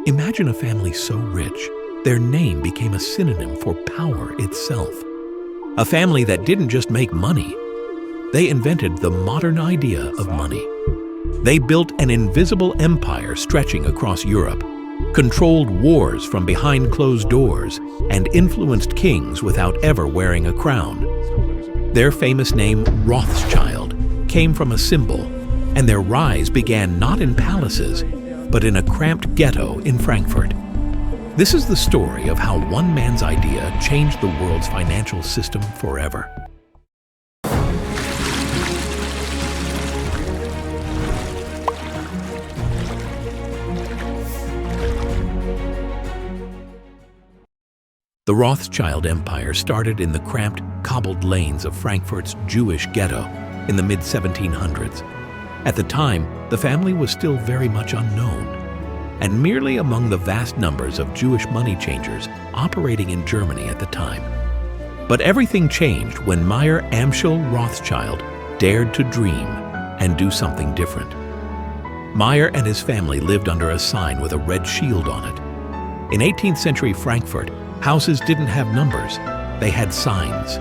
Imagine a family so rich, their name became a synonym for power itself. A family that didn't just make money, they invented the modern idea of money. They built an invisible empire stretching across Europe, controlled wars from behind closed doors, and influenced kings without ever wearing a crown. Their famous name, Rothschild, came from a symbol, and their rise began not in palaces, but in a cramped ghetto in Frankfurt. This is the story of how one man's idea changed the world's financial system forever. The Rothschild Empire started in the cramped, cobbled lanes of Frankfurt's Jewish ghetto in the mid-1700s. At the time, the family was still very much unknown, and merely among the vast numbers of Jewish money changers operating in Germany at the time. But everything changed when Mayer Amschel Rothschild dared to dream and do something different. Mayer and his family lived under a sign with a red shield on it. In 18th century Frankfurt, houses didn't have numbers, they had signs.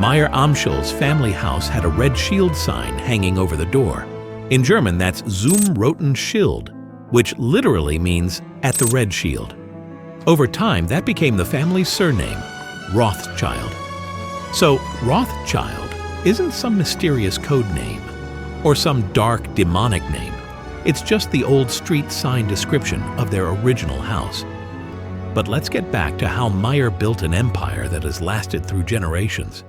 Mayer Amschel's family house had a red shield sign hanging over the door. In German, that's Zum Roten Schild, which literally means at the red shield. Over time, that became the family's surname, Rothschild. So Rothschild isn't some mysterious code name or some dark demonic name. It's just the old street sign description of their original house. But let's get back to how Mayer built an empire that has lasted through generations.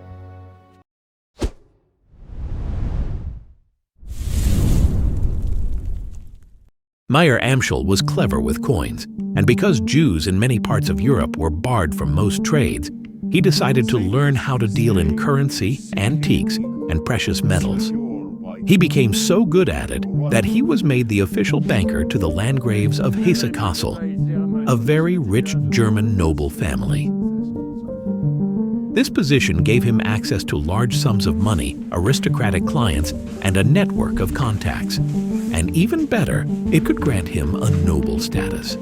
Mayer Amschel was clever with coins, and because Jews in many parts of Europe were barred from most trades, he decided to learn how to deal in currency, antiques, and precious metals. He became so good at it that he was made the official banker to the Landgraves of Hesse-Kassel, a very rich German noble family. This position gave him access to large sums of money, aristocratic clients, and a network of contacts. And even better, it could grant him a noble status.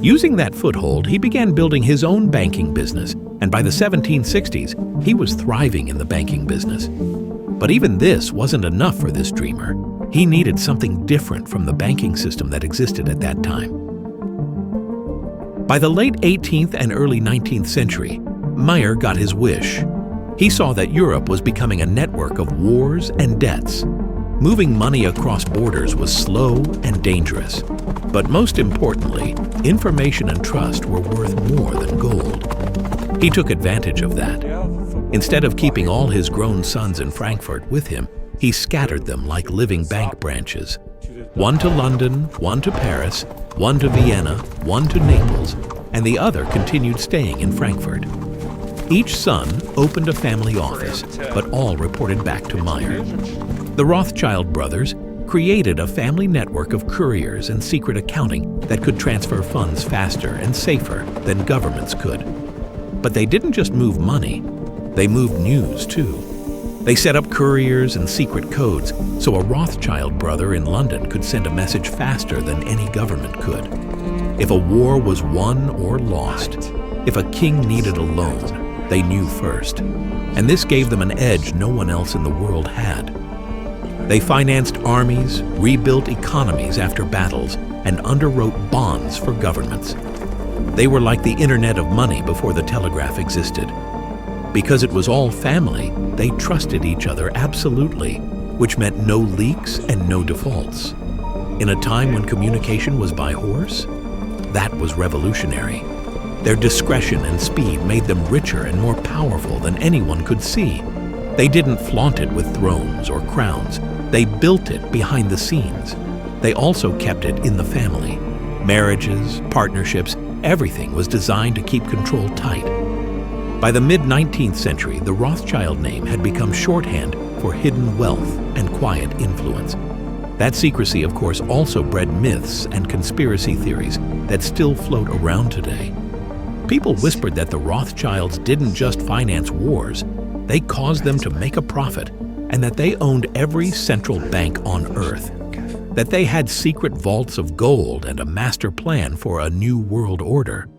Using that foothold, he began building his own banking business, and by the 1760s, he was thriving in the banking business. But even this wasn't enough for this dreamer. He needed something different from the banking system that existed at that time. By the late 18th and early 19th century, Mayer got his wish. He saw that Europe was becoming a network of wars and debts. Moving money across borders was slow and dangerous. But most importantly, information and trust were worth more than gold. He took advantage of that. Instead of keeping all his grown sons in Frankfurt with him, he scattered them like living bank branches. One to London, one to Paris, one to Vienna, one to Naples, and the other continued staying in Frankfurt. Each son opened a family office, but all reported back to Mayer. The Rothschild brothers created a family network of couriers and secret accounting that could transfer funds faster and safer than governments could. But they didn't just move money, they moved news too. They set up couriers and secret codes so a Rothschild brother in London could send a message faster than any government could. If a war was won or lost, if a king needed a loan, they knew first. And this gave them an edge no one else in the world had. They financed armies, rebuilt economies after battles, and underwrote bonds for governments. They were like the internet of money before the telegraph existed. Because it was all family, they trusted each other absolutely, which meant no leaks and no defaults. In a time when communication was by horse, that was revolutionary. Their discretion and speed made them richer and more powerful than anyone could see. They didn't flaunt it with thrones or crowns. They built it behind the scenes. They also kept it in the family. Marriages, partnerships, everything was designed to keep control tight. By the mid-19th century, the Rothschild name had become shorthand for hidden wealth and quiet influence. That secrecy, of course, also bred myths and conspiracy theories that still float around today. People whispered that the Rothschilds didn't just finance wars, they caused them to make a profit, and that they owned every central bank on earth. that they had secret vaults of gold and a master plan for a new world order.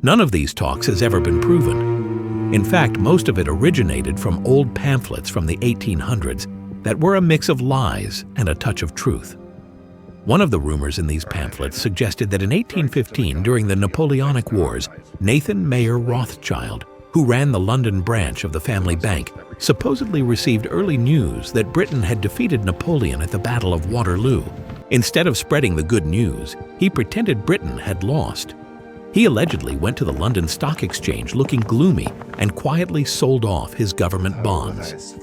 None of these talks has ever been proven. In fact, most of it originated from old pamphlets from the 1800s that were a mix of lies and a touch of truth. One of the rumors in these pamphlets suggested that in 1815, during the Napoleonic Wars, Nathan Mayer Rothschild, who ran the London branch of the family bank, supposedly received early news that Britain had defeated Napoleon at the Battle of Waterloo. Instead of spreading the good news, he pretended Britain had lost. He allegedly went to the London Stock Exchange looking gloomy and quietly sold off his government bonds.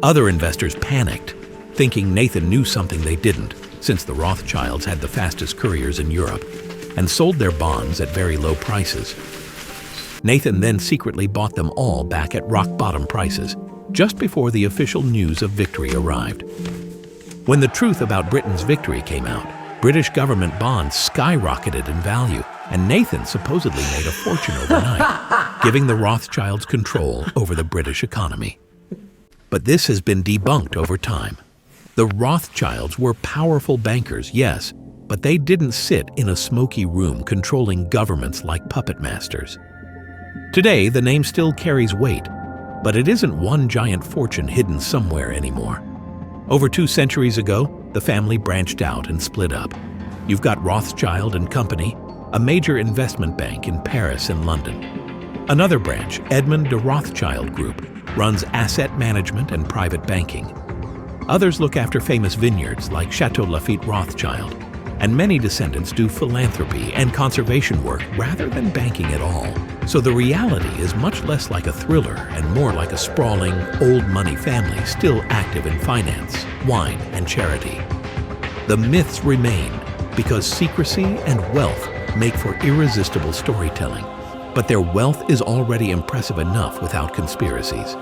Other investors panicked, thinking Nathan knew something they didn't, since the Rothschilds had the fastest couriers in Europe, and sold their bonds at very low prices. Nathan then secretly bought them all back at rock-bottom prices, just before the official news of victory arrived. When the truth about Britain's victory came out, British government bonds skyrocketed in value, and Nathan supposedly made a fortune overnight, giving the Rothschilds control over the British economy. But this has been debunked over time. The Rothschilds were powerful bankers, yes, but they didn't sit in a smoky room controlling governments like puppet masters. Today, the name still carries weight, but it isn't one giant fortune hidden somewhere anymore. Over 2 centuries ago, the family branched out and split up. You've got Rothschild and Company, a major investment bank in Paris and London. Another branch, Edmond de Rothschild Group, runs asset management and private banking. Others look after famous vineyards like Chateau Lafite Rothschild, and many descendants do philanthropy and conservation work rather than banking at all. So the reality is much less like a thriller and more like a sprawling, old money family still active in finance, wine, and charity. The myths remain because secrecy and wealth make for irresistible storytelling, but their wealth is already impressive enough without conspiracies.